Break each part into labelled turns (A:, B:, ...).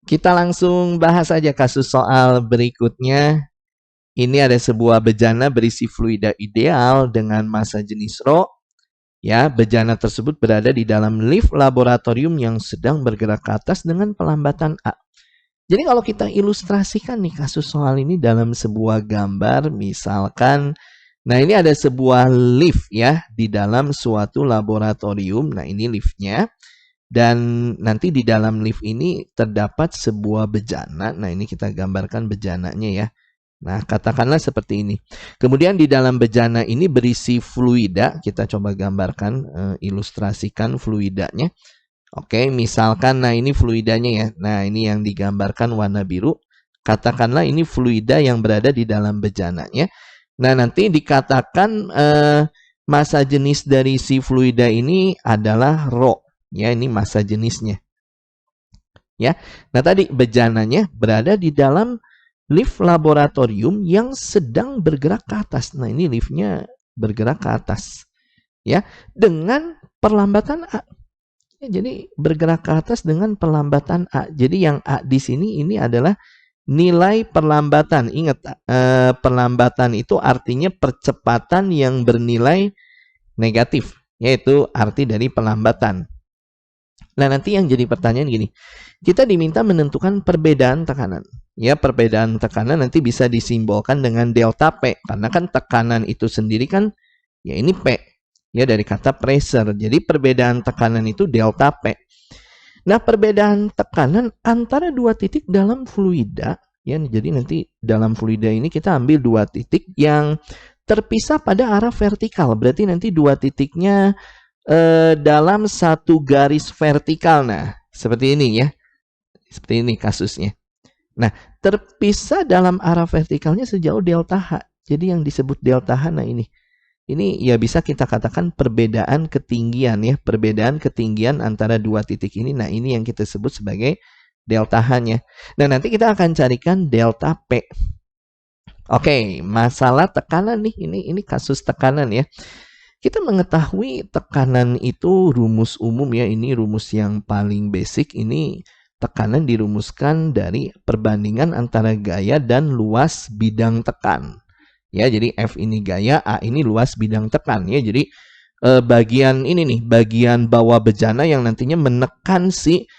A: Kita langsung bahas aja kasus soal berikutnya. Ini ada sebuah bejana berisi fluida ideal dengan massa jenis ρ. Ya, bejana tersebut berada di dalam lift laboratorium yang sedang bergerak ke atas dengan pelambatan A. Jadi kalau kita ilustrasikan nih kasus soal ini dalam sebuah gambar, misalkan, nah ini ada sebuah lift ya di dalam suatu laboratorium. Nah ini liftnya. Dan nanti di dalam lift ini terdapat sebuah bejana. Nah ini kita gambarkan bejananya ya. Nah, katakanlah seperti ini. Kemudian di dalam bejana ini berisi fluida. Kita coba gambarkan, ilustrasikan fluidanya. Oke, misalkan, nah ini fluidanya ya. Nah, ini yang digambarkan warna biru. Katakanlah ini fluida yang berada di dalam bejananya. Nah, nanti dikatakan massa jenis dari si fluida ini adalah ρ. Ya, ini massa jenisnya. Ya, nah tadi bejananya berada di dalam lift laboratorium yang sedang bergerak ke atas. Nah, ini liftnya bergerak ke atas. Ya, dengan perlambatan A. Ya, jadi bergerak ke atas dengan perlambatan A. Jadi yang A di sini ini adalah nilai perlambatan. Ingat, perlambatan itu artinya percepatan yang bernilai negatif. Yaitu arti dari perlambatan. Nah, nanti yang jadi pertanyaan gini. Kita diminta menentukan perbedaan tekanan. Ya, perbedaan tekanan nanti bisa disimbolkan dengan delta P. Karena kan tekanan itu sendiri kan, ya ini P. Ya, dari kata pressure. Jadi perbedaan tekanan itu delta P. Nah, perbedaan tekanan antara dua titik dalam fluida. Ya, jadi nanti dalam fluida ini kita ambil dua titik yang terpisah pada arah vertikal. Berarti nanti dua titiknya dalam satu garis vertikal. Nah, seperti ini ya. Seperti ini kasusnya. Nah, terpisah dalam arah vertikalnya sejauh delta H. Jadi yang disebut delta H, nah ini. Ini ya bisa kita katakan perbedaan ketinggian ya. Perbedaan ketinggian antara dua titik ini. Nah, ini yang kita sebut sebagai delta H-nya. Nah, nanti kita akan carikan delta P. Oke, masalah tekanan nih. Ini kasus tekanan ya. Kita mengetahui tekanan itu rumus umum ya. Ini rumus yang paling basic. Ini tekanan dirumuskan dari perbandingan antara gaya dan luas bidang tekan. Ya, jadi F ini gaya, A ini luas bidang tekan ya. Jadi bagian ini nih, bagian bawah bejana yang nantinya menekan si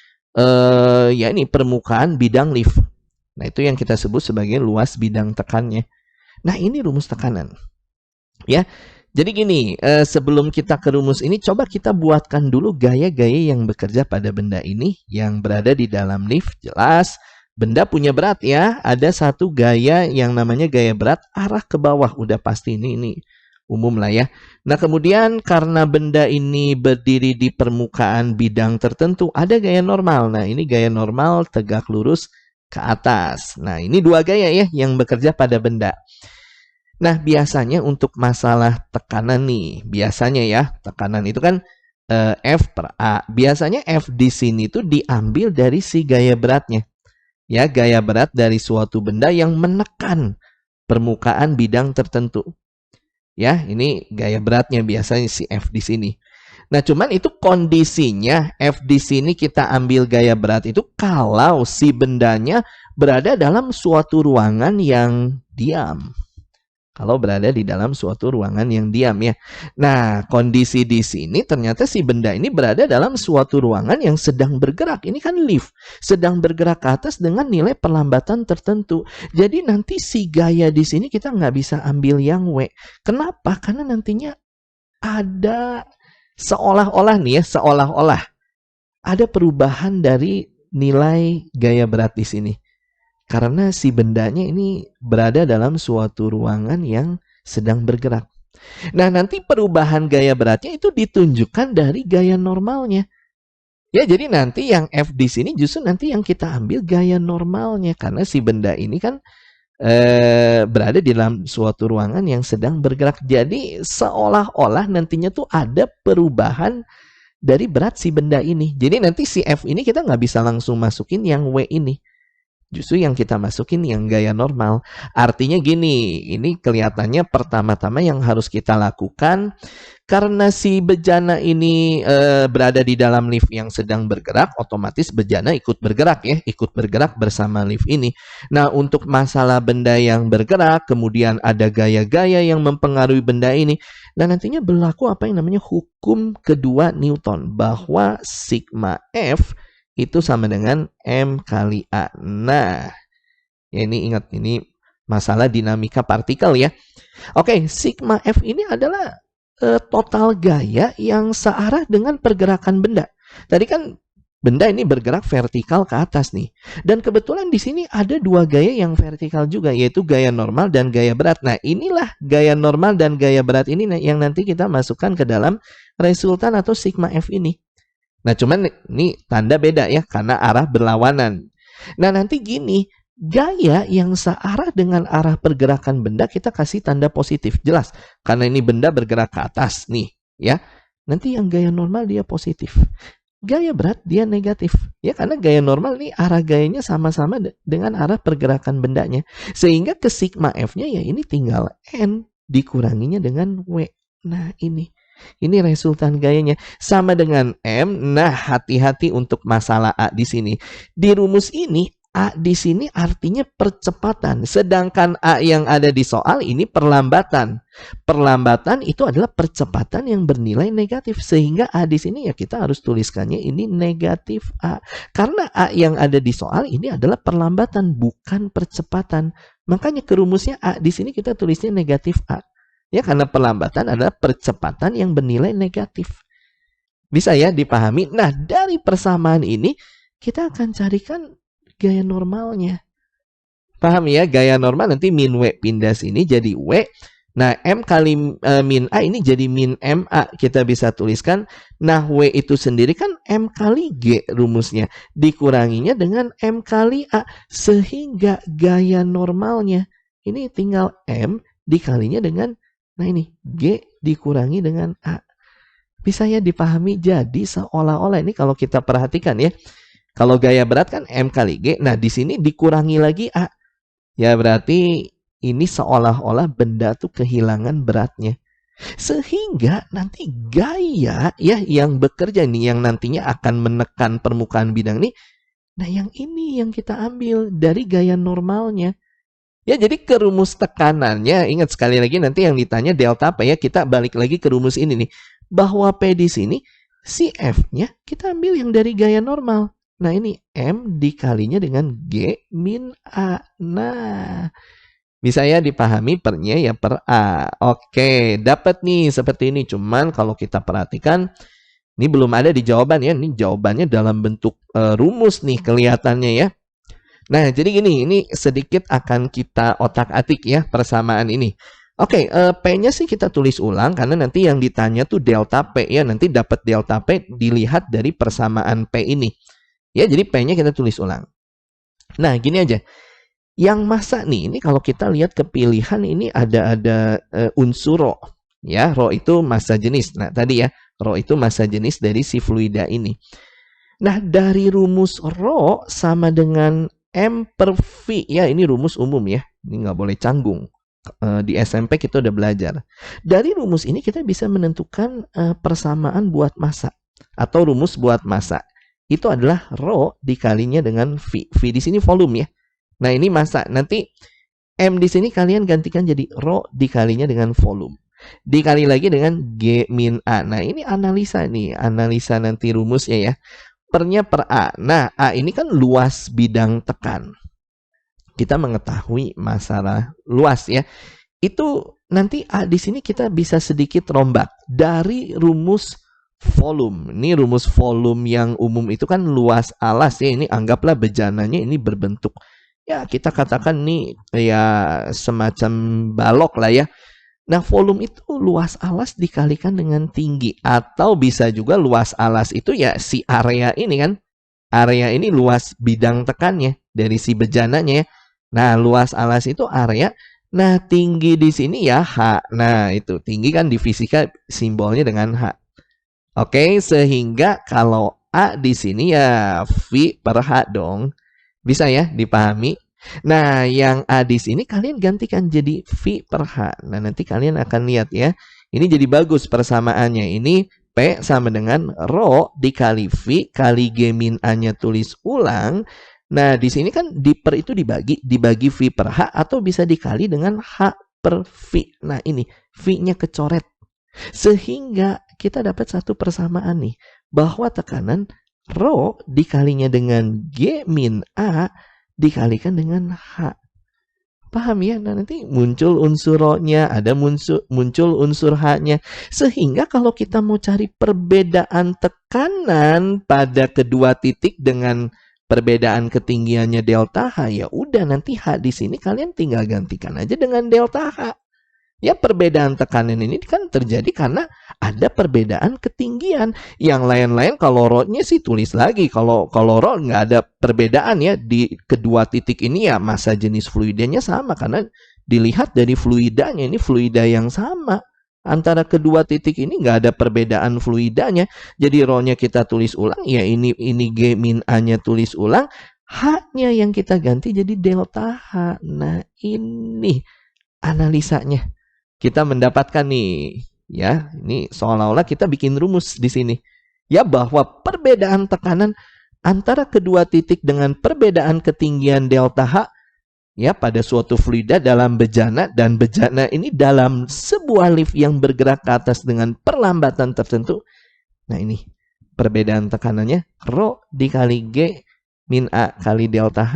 A: ya ini permukaan bidang lift. Nah, itu yang kita sebut sebagai luas bidang tekannya. Nah, ini rumus tekanan. Ya. Jadi gini, sebelum kita ke rumus ini, coba kita buatkan dulu gaya-gaya yang bekerja pada benda ini yang berada di dalam lift. Jelas, benda punya berat ya. Ada satu gaya yang namanya gaya berat arah ke bawah. Udah pasti ini umum lah ya. Nah, kemudian karena benda ini berdiri di permukaan bidang tertentu, ada gaya normal. Nah, ini gaya normal tegak lurus ke atas. Nah, ini dua gaya ya yang bekerja pada benda. Nah, biasanya untuk masalah tekanan nih, biasanya ya, tekanan itu kan F per A. Biasanya F di sini tuh diambil dari si gaya beratnya. Ya, gaya berat dari suatu benda yang menekan permukaan bidang tertentu. Ya, ini gaya beratnya biasanya si F di sini. Nah, cuman itu kondisinya F di sini kita ambil gaya berat itu kalau si bendanya berada dalam suatu ruangan yang diam. Kalau berada di dalam suatu ruangan yang diam ya. Nah, kondisi di sini ternyata si benda ini berada dalam suatu ruangan yang sedang bergerak. Ini kan lift. Sedang bergerak ke atas dengan nilai perlambatan tertentu. Jadi nanti si gaya di sini kita nggak bisa ambil yang W. Kenapa? Karena nantinya ada seolah-olah nih ya, seolah-olah ada perubahan dari nilai gaya berat di sini. Karena si bendanya ini berada dalam suatu ruangan yang sedang bergerak. Nah, nanti perubahan gaya beratnya itu ditunjukkan dari gaya normalnya. Ya, jadi nanti yang F di sini justru nanti yang kita ambil gaya normalnya. Karena si benda ini kan berada di dalam suatu ruangan yang sedang bergerak. Jadi seolah-olah nantinya tuh ada perubahan dari berat si benda ini. Jadi nanti si F ini kita nggak bisa langsung masukin yang W ini. Justru yang kita masukin yang gaya normal. Artinya gini, ini kelihatannya pertama-tama yang harus kita lakukan karena si bejana ini berada di dalam lift yang sedang bergerak, otomatis bejana ikut bergerak ya, ikut bergerak bersama lift ini. Nah, untuk masalah benda yang bergerak, kemudian ada gaya-gaya yang mempengaruhi benda ini, dan nantinya berlaku apa yang namanya hukum kedua Newton, bahwa sigma F itu sama dengan M kali A. Nah, ya ini ingat, ini masalah dinamika partikel ya. Oke, sigma F ini adalah total gaya yang searah dengan pergerakan benda. Tadi kan benda ini bergerak vertikal ke atas nih. Dan kebetulan di sini ada dua gaya yang vertikal juga, yaitu gaya normal dan gaya berat. Nah, inilah gaya normal dan gaya berat ini yang nanti kita masukkan ke dalam resultan atau sigma F ini. Nah, cuman ini tanda beda ya, karena arah berlawanan. Nah, nanti gini, gaya yang searah dengan arah pergerakan benda kita kasih tanda positif. Jelas, karena ini benda bergerak ke atas nih, ya. Nanti yang gaya normal dia positif. Gaya berat dia negatif. Ya, karena gaya normal nih arah gayanya sama-sama dengan arah pergerakan bendanya. Sehingga ke sigma F-nya ya ini tinggal N dikuranginya dengan W. Nah, ini resultan gayanya sama dengan M. Nah, hati-hati untuk masalah A di sini. Di rumus ini, A di sini artinya percepatan. Sedangkan A yang ada di soal ini perlambatan. Perlambatan itu adalah percepatan yang bernilai negatif. Sehingga A di sini ya kita harus tuliskannya ini negatif A. Karena A yang ada di soal ini adalah perlambatan, bukan percepatan. Makanya ke rumusnya A di sini kita tulisnya negatif A. Ya, karena perlambatan adalah percepatan yang bernilai negatif. Bisa ya dipahami? Nah, dari persamaan ini kita akan carikan gaya normalnya. Paham ya? Gaya normal nanti min W pindah sini jadi W. Nah, M kali min A ini jadi min MA. Kita bisa tuliskan, nah W itu sendiri kan M kali G rumusnya. Dikuranginya dengan M kali A. Sehingga gaya normalnya ini tinggal M dikalinya dengan, nah ini, G dikurangi dengan A. Bisa ya dipahami? Jadi seolah-olah ini kalau kita perhatikan ya, kalau gaya berat kan M kali G, nah di sini dikurangi lagi A. Ya berarti ini seolah-olah benda tuh kehilangan beratnya. Sehingga nanti gaya ya yang bekerja nih, yang nantinya akan menekan permukaan bidang ini, nah yang ini yang kita ambil dari gaya normalnya. Ya, jadi ke rumus tekanannya, ingat sekali lagi nanti yang ditanya delta P ya, kita balik lagi ke rumus ini nih. Bahwa P di sini, si F-nya kita ambil yang dari gaya normal. Nah, ini M dikalinya dengan G min A. Nah, bisa ya dipahami pernya ya per A. Oke, dapat nih seperti ini. Cuman kalau kita perhatikan, ini belum ada di jawaban ya. Ini jawabannya dalam bentuk rumus nih kelihatannya ya. Nah, jadi gini, ini sedikit akan kita otak-atik ya persamaan ini. Oke, P-nya sih kita tulis ulang karena nanti yang ditanya tuh delta P ya. Nanti dapat delta P dilihat dari persamaan P ini. Ya, jadi P-nya kita tulis ulang. Nah, gini aja. Yang massa nih, ini kalau kita lihat kepilihan ini ada unsur rho. Ya, rho itu massa jenis. Nah, tadi ya, rho itu massa jenis dari si fluida ini. Nah, dari rumus rho sama dengan M per V, ya ini rumus umum ya, ini nggak boleh canggung. Di SMP kita udah belajar. Dari rumus ini kita bisa menentukan persamaan buat massa atau rumus buat massa. Itu adalah rho dikalinya dengan V. V di sini volume ya. Nah ini massa. Nanti M di sini kalian gantikan jadi rho dikalinya dengan volume. Dikali lagi dengan G min A. Nah ini analisa nih, analisa nanti rumusnya ya. Pernya per A. Nah, A ini kan luas bidang tekan. Kita mengetahui masalah luas ya. Itu nanti A di sini kita bisa sedikit rombak dari rumus volume. Ini rumus volume yang umum itu kan luas alas ya. Ini anggaplah bejananya ini berbentuk, ya kita katakan nih ya semacam balok lah ya. Nah, volume itu luas alas dikalikan dengan tinggi. Atau bisa juga luas alas itu ya si area ini kan. Area ini luas bidang tekannya dari si bejananya ya. Nah, luas alas itu area. Nah, tinggi di sini ya H. Nah, itu tinggi kan di fisika simbolnya dengan H. Oke, sehingga kalau A di sini ya V per H dong. Bisa ya dipahami? Nah, yang A di sini kalian gantikan jadi V per H. Nah, nanti kalian akan lihat ya. Ini jadi bagus persamaannya. Ini P sama dengan rho dikali V kali G min A-nya tulis ulang. Nah, di sini kan di per itu dibagi V per H atau bisa dikali dengan H per V. Nah, ini V-nya kecoret. Sehingga kita dapat satu persamaan nih. Bahwa tekanan rho dikalinya dengan G min A dikalikan dengan H. Paham ya? Nah, nanti muncul unsur rho-nya, ada muncul unsur H-nya. Sehingga kalau kita mau cari perbedaan tekanan pada kedua titik dengan perbedaan ketinggiannya delta H, ya udah nanti H di sini kalian tinggal gantikan aja dengan delta H. Ya, perbedaan tekanan ini kan terjadi karena ada perbedaan ketinggian. Yang lain-lain kalau rho-nya sih tulis lagi. Kalau rho nggak ada perbedaan ya di kedua titik ini, ya massa jenis fluidanya sama karena dilihat dari fluidanya, ini fluida yang sama. Antara kedua titik ini nggak ada perbedaan fluidanya. Jadi rho-nya kita tulis ulang, ya ini G min A-nya tulis ulang, H-nya yang kita ganti jadi delta H. Nah, ini analisanya. Kita mendapatkan nih, ya, ini seolah-olah kita bikin rumus di sini. Ya, bahwa perbedaan tekanan antara kedua titik dengan perbedaan ketinggian delta H, ya, pada suatu fluida dalam bejana, dan bejana ini dalam sebuah lift yang bergerak ke atas dengan perlambatan tertentu. Nah, ini perbedaan tekanannya rho dikali G min A kali delta H.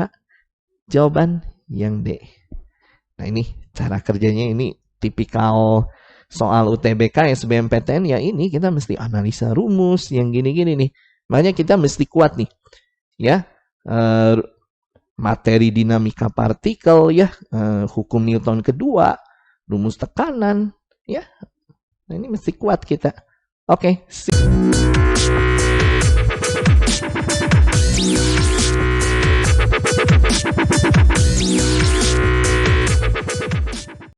A: Jawaban yang D. Nah, ini cara kerjanya, ini tipikal soal UTBK SBMPTN, ya ini kita mesti analisa rumus yang gini-gini nih. Makanya kita mesti kuat nih. Ya, materi dinamika partikel ya, hukum Newton kedua, rumus tekanan ya. Nah, ini mesti kuat kita. Oke.